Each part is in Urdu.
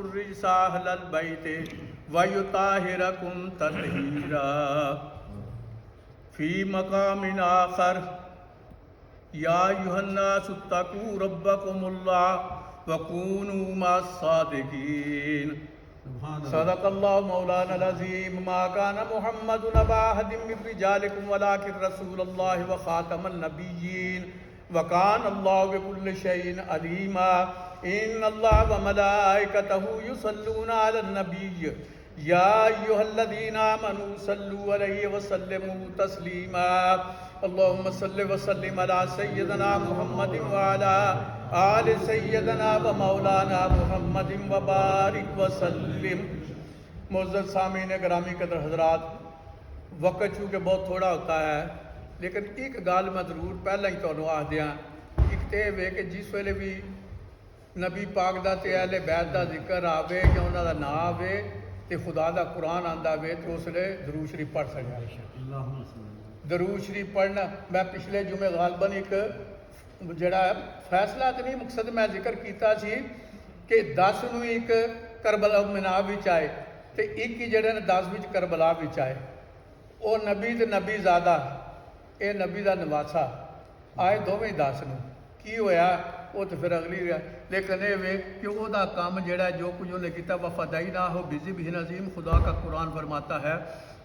الرجس أهل البيت ويطهركم تطهيرا. في مقام آخر يا أيها الناس اتقوا ربكم الله وكونوا مع الصادقين. صدق الله مولانا العظيم. ما كان محمد أبا أحد من رجالكم ولكن رسول الله وخاتم النبيين وكان الله بكل شيء عليما. إن الله وملائكته يصلون على النبي يا أيها الذين آمنوا صلوا عليه وسلموا تسليما. اللهم صل وسلم على سيدنا محمد وعلى آل سیدنا و مولانا محمد وبارک وسلم. معزز سامعین گرامی قدر حضرات، وقت چونکہ بہت تھوڑا ہوتا ہے لیکن ایک گل میں ضرور پہلے ہی تمہیں آخ دیاں. ایک تو یہ کہ جس ویلے بھی نبی پاک دا تے اہل بیت دا ذکر آوے یا انہاں دا نام آوے تے خدا دا قرآن آندا وے تو اس لیے درود شریف پڑھ سکیا. درود شریف پڑھنا میں پچھلے جمعے غالباً ایک جڑا فیصلہ تو نہیں مقصد میں ذکر کیتا سی کہ 10 نو ایک کربلا مناب وچ آئے تے ایک ہی جڑے نے 10 وچ کربلا وچ آئے. وہ نبی تے نبی زادہ اے نبی دا نواسا آئے دوویں 10 نو. کی ہویا وہ تو پھر اگلی رہا لیکن یہ وے کہ وہ دا کام جڑا ہے جو کچھ انہوں نے کیتا وفادیناہ بذبح عظیم. خدا کا قرآن فرماتا ہے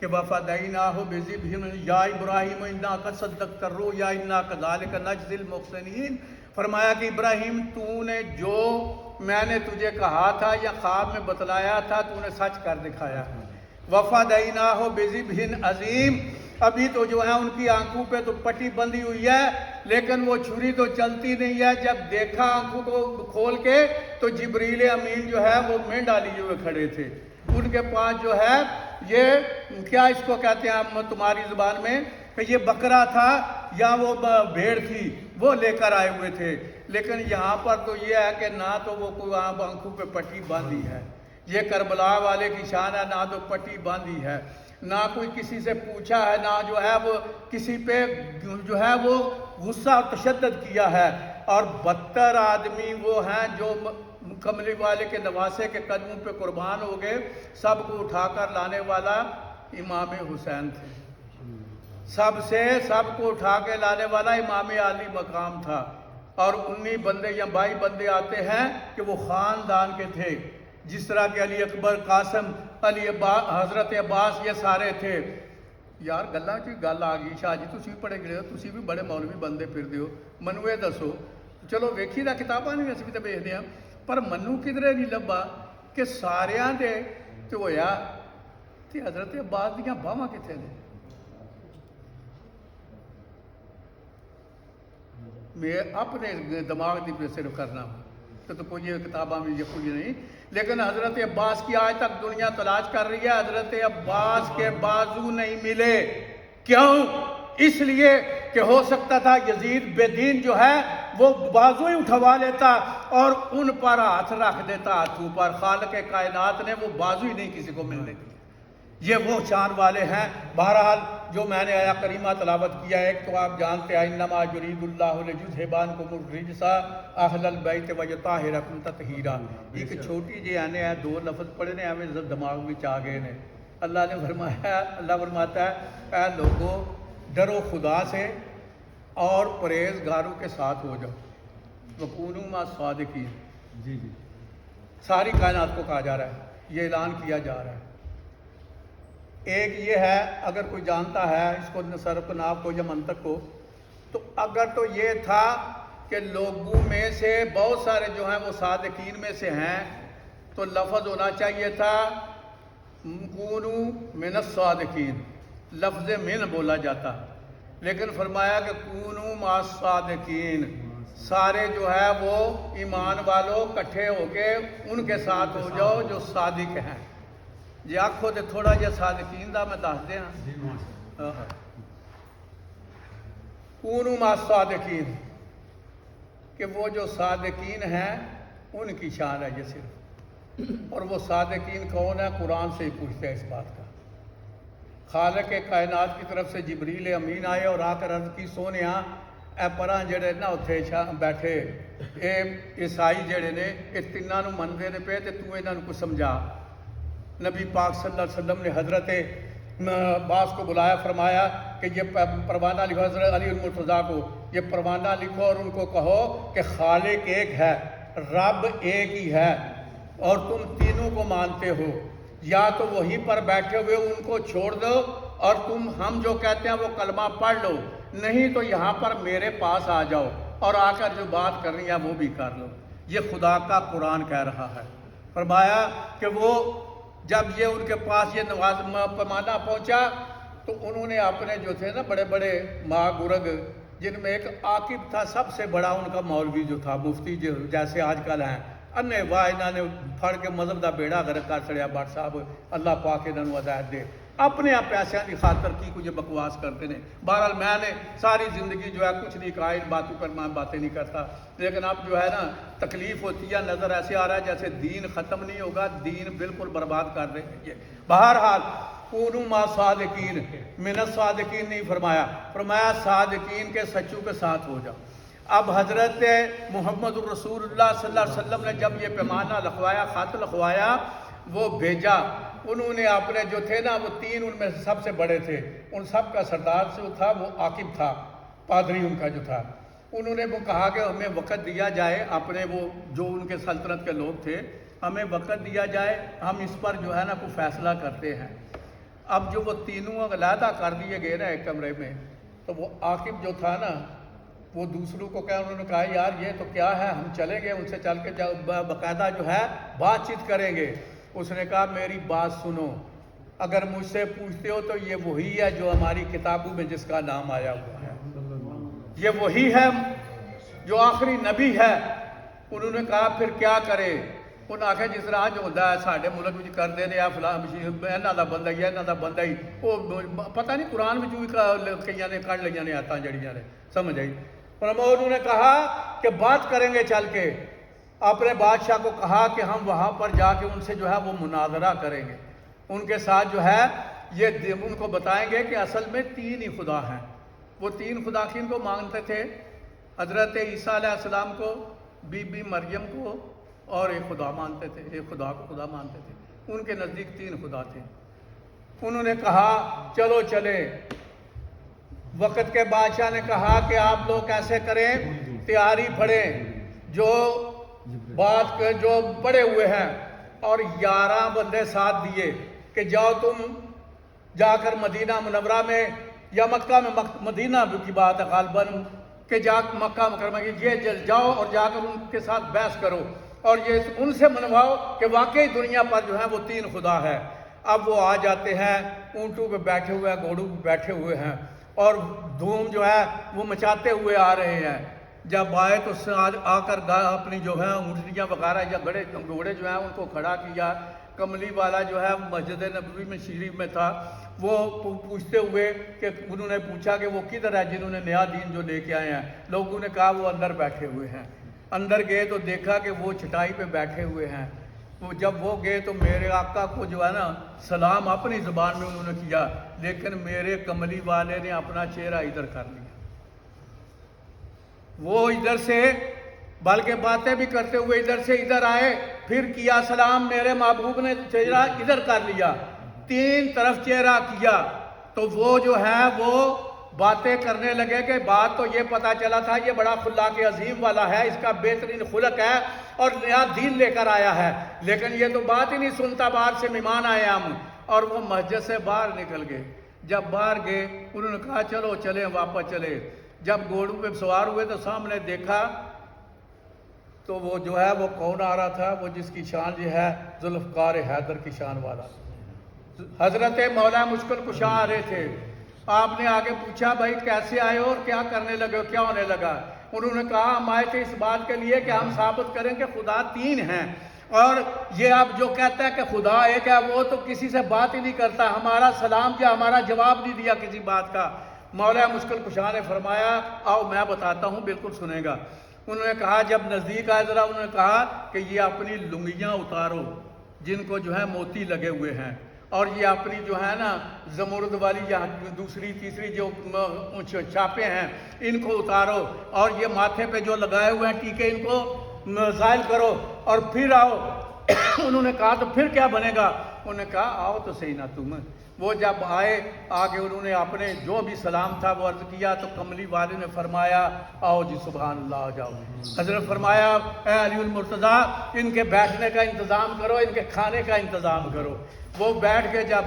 کہ وفادیناہ بذبح یا ابراہیم انا قد صدقت الرؤیا انا کذالک نجزی المحسنین. فرمایا کہ ابراہیم تو نے جو میں نے تجھے کہا تھا یا خواب میں بتلایا تھا تو نے سچ کر دکھایا. وفادیناہ بذبح عظیم. ابھی تو جو ہے ان کی آنکھوں پہ تو پٹی بندھی ہوئی ہے لیکن وہ چھری تو چلتی نہیں ہے. جب دیکھا آنکھوں کو کھول کے تو جبریل امین جو ہے وہ مینڈا لیے ہوئے کھڑے تھے. ان کے پاس جو ہے یہ کیا اس کو کہتے ہیں ہم تمہاری زبان میں کہ یہ بکرا تھا یا وہ بھیڑ تھی وہ لے کر آئے ہوئے تھے. لیکن یہاں پر تو یہ ہے کہ نہ تو وہ کوئی آنکھوں پہ پٹی باندھی ہے. یہ کربلا والے کی شان ہے. نہ تو پٹی باندھی ہے نہ کوئی کسی سے پوچھا ہے نہ جو ہے وہ کسی پہ جو ہے وہ غصہ اور تشدد کیا ہے. اور بدتر آدمی وہ ہیں جو کملی والے کے نواسے کے قدموں پہ قربان ہو گئے. سب کو اٹھا کر لانے والا امام حسین تھے. سب کو اٹھا کے لانے والا امام عالی مقام تھا. اور 19 بندے یا 22 بندے آتے ہیں کہ وہ خاندان کے تھے جس طرح کہ علی اکبر قاسم حضرت عباس یہ سارے تھے. یار گلا کی گل آ گئی شاہ جی تسی پڑھے گئے ہو تسی بھی بڑے مولوی بندے پھر دیو منو یہ دسو. چلو ویکھی دا کتاباں نہیں اسی بھی تو ویکھدے ہاں پر منو کدھرے نہیں لبا کہ ساریاں دے تے ہویا تے حضرت عباس دیاں باواں کتنے نے. میں اپنے دماغ دی پہ صرف کرنا ہوں تو کوئی کتاباں میں یہ کوئی نہیں. لیکن حضرت عباس کی آج تک دنیا تلاش کر رہی ہے. حضرت عباس کے بازو نہیں ملے. کیوں؟ اس لیے کہ ہو سکتا تھا یزید بے دین جو ہے وہ بازو ہی اٹھوا لیتا اور ان پر ہاتھ رکھ دیتا ہاتھوں پر. خالق کائنات نے وہ بازو ہی نہیں کسی کو ملنے دی. یہ وہ شان والے ہیں. بہرحال جو میں نے آیا کریمہ تلاوت کیا ہے ایک تو آپ جانتے ہیں انما یرید اللہ لیذھبعنکم الرجس اہل البیت ویطہرکم تطہیرا. ایک چھوٹی جی آنے ہیں 2 لفظ پڑھے نے ہمیں دماغ میں آ گئے نے. اللہ نے فرمایا اللہ فرماتا ہے اے لوگوں ڈرو خدا سے اور پرہیزگاروں کے ساتھ ہو جاؤ. وکونوا مع الصادقین. جی ساری کائنات کو کہا جا رہا ہے یہ اعلان کیا جا رہا ہے. ایک یہ ہے اگر کوئی جانتا ہے اس کو صرف ناف کو یا منطق کو تو اگر تو یہ تھا کہ لوگوں میں سے بہت سارے جو ہیں وہ صادقین میں سے ہیں تو لفظ ہونا چاہیے تھا کونوا من الصادقین. لفظ من بولا جاتا لیکن فرمایا کہ کونوا مع الصادقین. سارے جو ہے وہ ایمان والوں کٹھے ہو کے ان کے ساتھ ہو جاؤ جو صادق ہیں. جی آکھو تے تھوڑا جہا صادقین دا میں دس دیا کونوا مع الصادقین کہ وہ جو صادقین ہیں ان کی شان ہے یہ صرف. اور وہ صادقین کون ہے قرآن سے ہی پوچھتے ہیں اس بات کا. خالق کائنات کی طرف سے جبریل امین آئے اور آ کر عرض کی سونیا اے پراں جڑے نا اتھے بیٹھے اے عیسائی جڑے نے اے تیناں نوں منتے نے پے تے تو انہاں نوں کچھ سمجھا۔ نبی پاک صلی اللہ علیہ وسلم نے حضرت عباس کو بلایا، فرمایا کہ یہ پروانہ لکھو، حضرت علی المرتضیٰ کو یہ پروانہ لکھو اور ان کو کہو کہ خالق ایک ہے، رب ایک ہی ہے اور تم تینوں کو مانتے ہو، یا تو وہیں پر بیٹھے ہوئے ان کو چھوڑ دو اور تم ہم جو کہتے ہیں وہ کلمہ پڑھ لو، نہیں تو یہاں پر میرے پاس آ جاؤ اور آ کر جو بات کرنی ہے وہ بھی کر لو۔ یہ خدا کا قرآن کہہ رہا ہے۔ فرمایا کہ وہ جب یہ ان کے پاس یہ پیمانہ پہنچا تو انہوں نے اپنے جو تھے نا بڑے بڑے ماں گرگ، جن میں ایک عاقب تھا سب سے بڑا ان کا مولوی جو تھا، مفتی جو جیسے آج کل ہیں، انے واہ انہوں نے پھڑ کے مذہب دا بیڑا غرق کر چڑیا۔ بٹ صاحب اللہ پاک انہوں نے ہدایت دے، اپنے آپ پیسے کی خاطر کی کچھ بکواس کرتے ہیں۔ بہرحال میں نے ساری زندگی جو ہے کچھ نہیں کہا، ان باتوں پر میں باتیں نہیں کرتا، لیکن اب جو ہے نا تکلیف ہوتی ہے، نظر ایسے آ رہا ہے جیسے دین ختم نہیں ہوگا، دین بالکل برباد کر رہے ہیں۔ بہرحال کونوا مع صادقین، من الصادقین نہیں فرمایا، فرمایا صادقین کے سچوں کے ساتھ ہو جاؤ۔ اب حضرت محمد الرسول اللہ صلی اللہ علیہ وسلم نے جب یہ پیمانہ لکھوایا، خط لکھوایا، وہ بھیجا، انہوں نے اپنے جو تھے نا وہ تین ان میں سب سے بڑے تھے، ان سب کا سردار جو تھا وہ عاقب تھا، پادری ان کا جو تھا، انہوں نے وہ کہا کہ ہمیں وقت دیا جائے، اپنے وہ جو ان کے سلطنت کے لوگ تھے، ہمیں وقت دیا جائے، ہم اس پر جو ہے نا کوئی فیصلہ کرتے ہیں۔ اب جو وہ تینوں علیحدہ کر دیے گئے نا ایک کمرے میں، تو وہ عاقب جو تھا نا وہ دوسروں کو کہا، انہوں نے کہا یار یہ تو کیا ہے، ہم چلیں گے ان سے چل کے باقاعدہ جو ہے بات چیت کریں گے۔ اس نے کہا میری بات سنو، اگر مجھ سے پوچھتے ہو تو یہ وہی ہے جو ہماری کتابوں میں جس کا نام آیا ہوا ہے، یہ وہی ہے جو آخری نبی ہے۔ انہوں نے کہا پھر کیا کرے؟ انہوں نے آخیا جس طرح جو ہوتا ہے ساڑھے ملک میں کر دے رہے فلاں انہاں دا بندہ ہی ہے، انہاں دا بندہ ہی، وہ پتہ نہیں قرآن میں جو کئیاں نے کڑ لئیاں نے آتاں جڑیاں نے، سمجھ آئی۔ انہوں نے کہا کہ بات کریں گے چل کے، اپنے بادشاہ کو کہا کہ ہم وہاں پر جا کے ان سے جو ہے وہ مناظرہ کریں گے، ان کے ساتھ جو ہے یہ ان کو بتائیں گے کہ اصل میں تین ہی خدا ہیں۔ وہ تین خدا کن کو مانتے تھے؟ حضرت عیسیٰ علیہ السلام کو، بی بی مریم کو، اور ایک خدا مانتے تھے، ایک خدا کو خدا مانتے تھے، ان کے نزدیک تین خدا تھے۔ انہوں نے کہا چلو چلے۔ وقت کے بادشاہ نے کہا کہ آپ لوگ کیسے کریں، تیاری پڑھیں، جو بات جو پڑے ہوئے ہیں، اور 11 بندے ساتھ دیے کہ جاؤ تم جا کر مدینہ منورہ میں یا مکہ میں، مدینہ کی بات ہے غالباً، کہ جا مکہ مکرمہ کی یہ جاؤ اور جا کر ان کے ساتھ بحث کرو اور یہ ان سے منواؤ کہ واقعی دنیا پر جو ہے وہ تین خدا ہے۔ اب وہ آ جاتے ہیں، اونٹوں پہ بیٹھے ہوئے ہیں، گھوڑوں پہ بیٹھے ہوئے ہیں، اور دھوم جو ہے وہ مچاتے ہوئے آ رہے ہیں۔ جب آئے تو آ کر اپنی جو ہے اونٹنیاں وغیرہ یا گھوڑے جو ہیں ان کو کھڑا کیا۔ کملی والا جو ہے مسجد نبوی میں شریف میں تھا، وہ پوچھتے ہوئے کہ انہوں نے پوچھا کہ وہ کدھر ہے جنہوں نے نیا دین جو لے کے آئے ہیں؟ لوگوں نے کہا وہ اندر بیٹھے ہوئے ہیں۔ اندر گئے تو دیکھا کہ وہ چٹائی پہ بیٹھے ہوئے ہیں۔ جب وہ گئے تو میرے آقا کو جو ہے نا سلام اپنی زبان میں انہوں نے کیا، لیکن میرے کملی والے نے اپنا چہرہ ادھر کر لیا، وہ ادھر سے بلکہ باتیں بھی کرتے ہوئے ادھر سے ادھر آئے، پھر کیا سلام، میرے محبوب نے چہرہ ادھر کر لیا، تین طرف چہرہ کیا، تو وہ جو ہے وہ باتیں کرنے لگے کہ بات تو یہ پتا چلا تھا یہ بڑا خلاق عظیم والا ہے، اس کا بہترین خلق ہے اور نیا دین لے کر آیا ہے، لیکن یہ تو بات ہی نہیں سنتا، باہر سے مہمان آئے ہم۔ اور وہ مسجد سے باہر نکل گئے۔ جب باہر گئے انہوں نے کہا چلو چلیں، واپس چلے۔ جب گھوڑوں پہ سوار ہوئے تو سامنے دیکھا تو وہ جو ہے وہ کون آ رہا تھا؟ وہ جس کی شان جو ہے ذوالفقار حیدر کی شان والا، حضرت مولا مشکل کشا آ رہے تھے۔ آپ نے آگے پوچھا بھائی کیسے آئے ہو اور کیا کرنے لگے ہو، کیا ہونے لگا؟ انہوں نے کہا ہم آئے تھے اس بات کے لیے کہ ہم ثابت کریں کہ خدا تین ہیں، اور یہ اب جو کہتا ہے کہ خدا ایک ہے وہ تو کسی سے بات ہی نہیں کرتا، ہمارا سلام کیا، ہمارا جواب نہیں دیا کسی بات کا۔ مولا مشکل کشا نے فرمایا آؤ میں بتاتا ہوں، بالکل سنے گا۔ انہوں نے کہا جب نزدیک آئے ذرا، انہوں نے کہا کہ یہ اپنی لنگیاں اتارو جن کو جو ہے موتی لگے ہوئے ہیں، اور یہ اپنی جو ہے نا زمرد والی یا دوسری تیسری جو چھاپے ہیں ان کو اتارو، اور یہ ماتھے پہ جو لگائے ہوئے ہیں ٹیکے ان کو زائل کرو اور پھر آؤ۔ انہوں نے کہا تو پھر کیا بنے گا؟ انہوں نے کہا آؤ تو صحیح نا تم۔ وہ جب آئے آگے انہوں نے اپنے جو بھی سلام تھا وہ عرض کیا تو کملی والے نے فرمایا آؤ جی سبحان اللہ جاؤ۔ حضرت فرمایا اے علی المرتضیٰ ان کے بیٹھنے کا انتظام کرو، ان کے کھانے کا انتظام کرو۔ وہ بیٹھ کے جب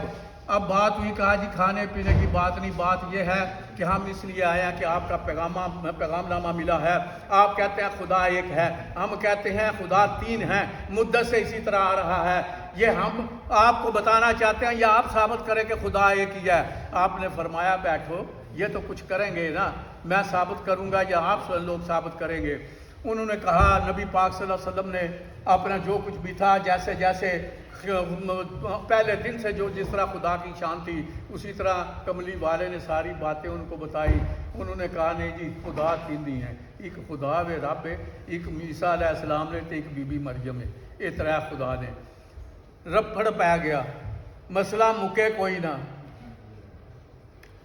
اب بات ہوئی، کہا جی کھانے پینے کی بات نہیں، بات یہ ہے کہ ہم اس لیے آئے ہیں کہ آپ کا پیغام نامہ ملا ہے، آپ کہتے ہیں خدا ایک ہے، ہم کہتے ہیں خدا تین ہیں، مدت سے اسی طرح آ رہا ہے، یہ ہم آپ کو بتانا چاہتے ہیں یا آپ ثابت کریں کہ خدا ایک ہی ہے؟ آپ نے فرمایا بیٹھو، یہ تو کچھ کریں گے نا، میں ثابت کروں گا یا آپ لوگ ثابت کریں گے؟ انہوں نے کہا نبی پاک صلی اللہ علیہ وسلم نے اپنا جو کچھ بھی تھا جیسے جیسے پہلے دن سے جو جس طرح خدا کی شان تھی اسی طرح کملی والے نے ساری باتیں ان کو بتائی۔ انہوں نے کہا نہیں جی خدا تین ہی ہیں، ایک خدا و رب ہے، ایک عیسیٰ علیہ السلام نے، ایک بی بی مریم ہے، یہ ترے خدا نے۔ رب پھڑ پی گیا، مسئلہ مکے کوئی نہ۔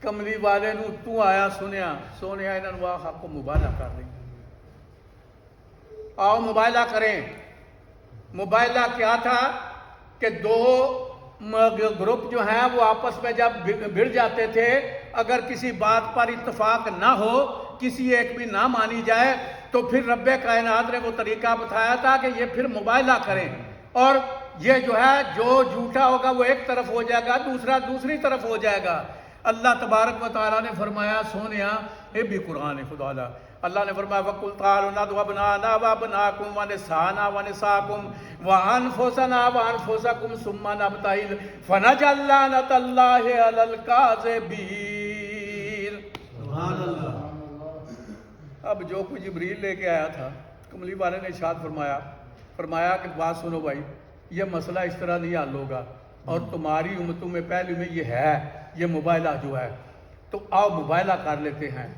کملی والے نو تو آیا سنیا انہوں نے آپ کو مباہلہ کر لیں، آؤ مباہلہ کریں۔ مباہلہ کیا تھا کہ دو گروپ جو ہیں وہ آپس میں جب بھڑ جاتے تھے، اگر کسی بات پر اتفاق نہ ہو، کسی ایک بھی نہ مانی جائے، تو پھر رب کائنات نے وہ طریقہ بتایا تھا کہ یہ پھر مباہلہ کریں، اور یہ جو ہے جو جھوٹا ہوگا وہ ایک طرف ہو جائے گا، دوسرا دوسری طرف ہو جائے گا۔ اللہ تبارک و تعالیٰ نے فرمایا سونیا یہ بھی قرآن ہے خدا اللہ، اللہ نے فرمایا وَقُلْ تَعَالُوا نَدْعُ أَبْنَاءَنَا وَأَبْنَاءَكُمْ وَنِسَاءَنَا وَنِسَاءَكُمْ وَأَنفُسَنَا وَأَنفُسَكُمْ ثُمَّ نَبْتَهِلْ فَنَجْعَلْ لَعْنَتَ اللَّهِ عَلَى الْكَاذِبِينَ۔ سبحان اللہ۔ اب جو کچھ جبریل لے کے آیا تھا، کملی والے نے ارشاد فرمایا کہ بات سنو بھائی، یہ مسئلہ اس طرح نہیں حل ہوگا، اور تمہاری امتوں میں پہلی میں یہ ہے، یہ مباہلہ جو ہے، تو آؤ مباہلہ کر لیتے ہیں۔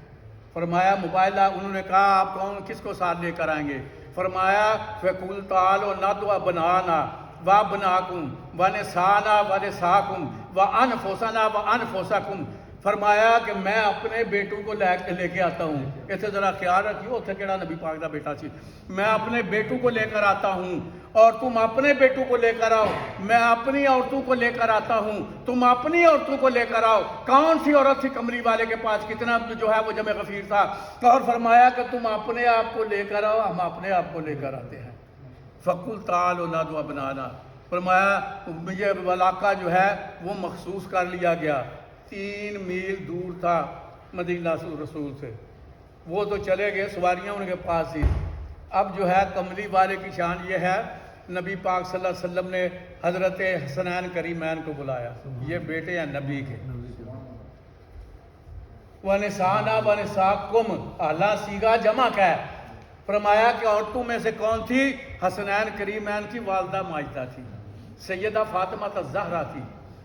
فرمایا مباہلہ، انہوں نے کہا آپ کون کس کو ساتھ لے کر آئیں گے؟ فرمایا فَقُلْ تَعَالُوا نَدْعُ أَبْنَاءَنَا وَأَبْنَاءَكُمْ وَنِسَاءَنَا وَنِسَاءَكُمْ وَأَنفُسَنَا وَأَنفُسَكُمْ۔ فرمایا کہ میں اپنے بیٹوں کو لے کے آتا ہوں، اتنے ذرا خیال رکھیو اتنے کیڑا نبی پاک دا بیٹا سی، میں اپنے بیٹوں کو لے کر آتا ہوں اور تم اپنے بیٹوں کو لے کر آؤ، میں اپنی عورتوں کو لے کر آتا ہوں، تم اپنی عورتوں کو لے کر آؤ۔ کون سی عورت تھی کملی والے کے پاس؟ کتنا جو ہے وہ جمع غفیر تھا، اور فرمایا کہ تم اپنے آپ کو لے کر آؤ، ہم اپنے آپ کو لے کر آتے ہیں۔ فَقُلْ تَعَالُوا نَدْعُ أَبْنَاءَنَا، فرمایا یہ علاقہ جو ہے وہ مخصوص کر لیا گیا، 3 میل دور تھا مدینہ رسول سے، وہ تو چلے گئے، سواریاں ان کے پاس ہی۔ اب جو ہے کملی والے کی شان یہ ہے، نبی پاک صلی اللہ علیہ وسلم نے حضرت حسنین کریمین کو بلایا، یہ بیٹے ہیں نبی کے۔ وَنِسَانَا وَنِسَاكُمْ، اعلیٰ سیگا جمع کا ہے۔ فرمایا کہ عورتوں میں سے کون تھی؟ حسنین کریمین کی والدہ ماجدہ تھی، سیدہ فاطمہ الزہرا تھی۔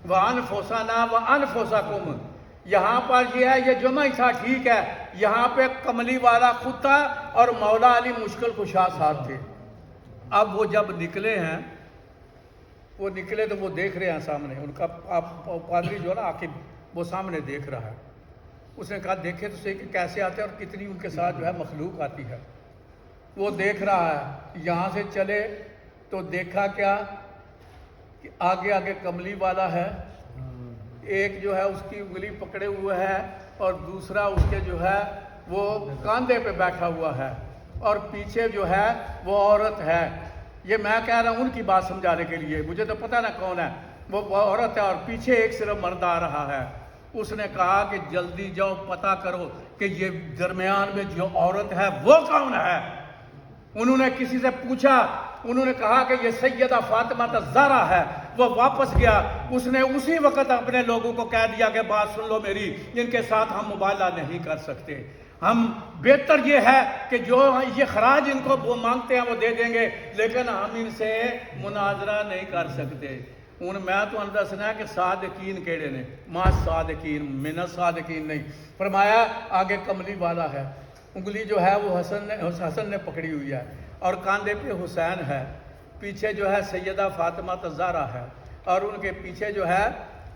وَأَنفُسَنَا وَأَنفُسَكُمْ، یہاں پر یہ ہے، یہ جمع ہی تھا، ٹھیک ہے، یہاں پہ کملی والا خود تھا اور مولا علی مشکل کشا ساتھ تھے۔ اب وہ جب نکلے ہیں، وہ نکلے تو وہ دیکھ رہے ہیں سامنے، ان کا پادری جو ہے نا عاقب، وہ سامنے دیکھ رہا ہے۔ اس نے کہا دیکھے تو صحیح کہ کیسے آتے ہیں اور کتنی ان کے ساتھ جو ہے مخلوق آتی ہے۔ وہ دیکھ رہا ہے، یہاں سے چلے تو دیکھا کیا کہ آگے آگے کملی والا ہے، ایک جو ہے اس کی انگلی پکڑے ہوئے ہے اور دوسرا اس کے جو ہے وہ کاندھے پہ بیٹھا ہوا ہے، اور پیچھے جو ہے وہ عورت ہے۔ یہ میں کہہ رہا ہوں ان کی بات سمجھانے کے لیے، مجھے تو پتہ نہ کون ہے، وہ عورت ہے اور پیچھے ایک صرف مرد آ رہا ہے۔ اس نے کہا کہ جلدی جاؤ پتہ کرو کہ یہ درمیان میں جو عورت ہے وہ کون ہے۔ انہوں نے کسی سے پوچھا، انہوں نے کہا کہ یہ سیدہ فاطمہ الزہرا ہے۔ وہ واپس گیا، اس نے اسی وقت اپنے لوگوں کو کہہ دیا کہ بات سن لو میری، ان کے ساتھ ہم مباہلہ نہیں کر سکتے، ہم بہتر یہ ہے کہ جو یہ خراج ان کو وہ مانگتے ہیں وہ دے دیں گے، لیکن ہم ان سے مناظرہ نہیں کر سکتے۔ میں تو دسنا ہے کہ صادقین کیڑے نے، ما صادقین من صادقین نہیں۔ فرمایا آگے کملی والا ہے، انگلی جو ہے وہ حسن نے پکڑی ہوئی ہے، اور کاندھے پہ حسین ہے، پیچھے جو ہے سیدہ فاطمہ الزہرا ہے، اور ان کے پیچھے جو ہے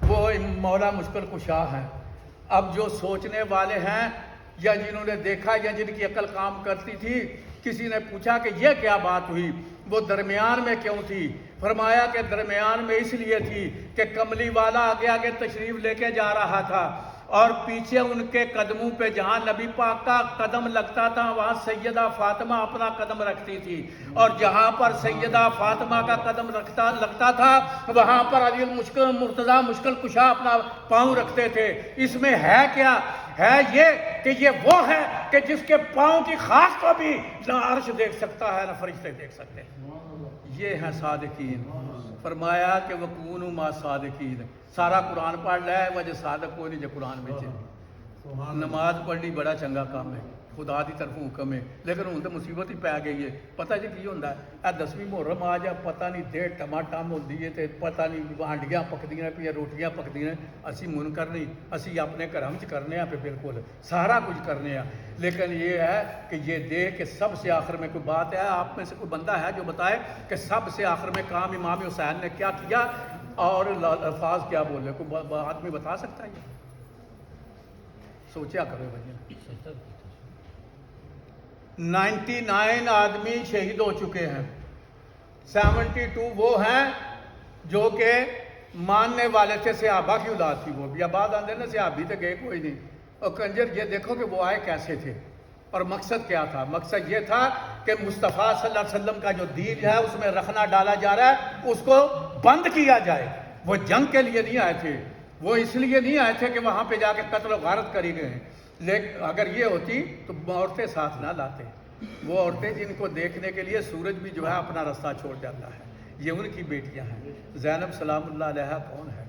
وہ مولا مشکل کشا ہیں۔ اب جو سوچنے والے ہیں یا جنہوں نے دیکھا یا جن کی عقل کام کرتی تھی، کسی نے پوچھا کہ یہ کیا بات ہوئی، وہ درمیان میں کیوں تھی؟ فرمایا کہ درمیان میں اس لیے تھی کہ کملی والا آگے آگے تشریف لے کے جا رہا تھا، اور پیچھے ان کے قدموں پہ جہاں نبی پاک کا قدم لگتا تھا وہاں سیدہ فاطمہ اپنا قدم رکھتی تھی، اور جہاں پر سیدہ فاطمہ کا قدم لگتا تھا وہاں پر علی المشکل مرتضیٰ مشکل کشا اپنا پاؤں رکھتے تھے۔ اس میں ہے کیا؟ ہے یہ کہ یہ وہ ہے کہ جس کے پاؤں کی خاص کو بھی نہ عرش دیکھ سکتا ہے نہ فرشتے دیکھ سکتے ہیں۔ یہ ہیں صادقین۔ فرمایا کہ وَكُونُوا مَعَ الصَّادِقِينَ۔ سارا قرآن پڑھ لیا ہے وجہ صادق کوئی نہیں جو قرآن میں چاہیے۔ نماز پڑھنی بڑا چنگا کام ہے، خدا دی طرف حکم ہے، لیکن ہوں تو مصیبت ہی پی گئی ہے۔ پتہ جی کی ہوتا ہے، اے 10ویں محرم آ جائے پتہ نہیں دیر ٹماٹم ہوتی ہے تے پتہ نہیں ہانڈیاں پکدیاں پہ روٹیاں پکدیاں، اسی منکر نہیں، اسی اپنے گھرم چ کرنے ہیں پہ بالکل سارا کچھ کرنے ہیں، لیکن یہ ہے کہ یہ دیکھ کہ سب سے آخر میں کوئی بات ہے، آپ میں سے کوئی بندہ ہے جو بتائے کہ سب سے آخر میں کام امام حسین نے کیا کیا اور الفاظ کیا بولے؟ کوئی آدمی بتا سکتا ہے؟ یہ سوچیا کرو بھائی۔ 99 آدمی شہید ہو چکے ہیں، 72 وہ ہیں جو کہ ماننے والے تھے، صحابہ کی اولاد تھی وہ بھی، آباد آندے نا صحابی تو گئے کوئی نہیں۔ اور کنجر یہ دیکھو کہ وہ آئے کیسے تھے اور مقصد کیا تھا؟ مقصد یہ تھا کہ مصطفیٰ صلی اللہ علیہ وسلم کا جو دین ہے اس میں رکھنا ڈالا جا رہا ہے اس کو بند کیا جائے۔ وہ جنگ کے لیے نہیں آئے تھے، وہ اس لیے نہیں آئے تھے کہ وہاں پہ جا کے قتل و غارت کری گئے ہیں، لیکن اگر یہ ہوتی تو عورتیں ساتھ نہ لاتے۔ وہ عورتیں جن کو دیکھنے کے لیے سورج بھی جو ہے اپنا راستہ چھوڑ جاتا ہے، یہ ان کی بیٹیاں ہیں۔ زینب سلام اللہ علیہ کون ہے؟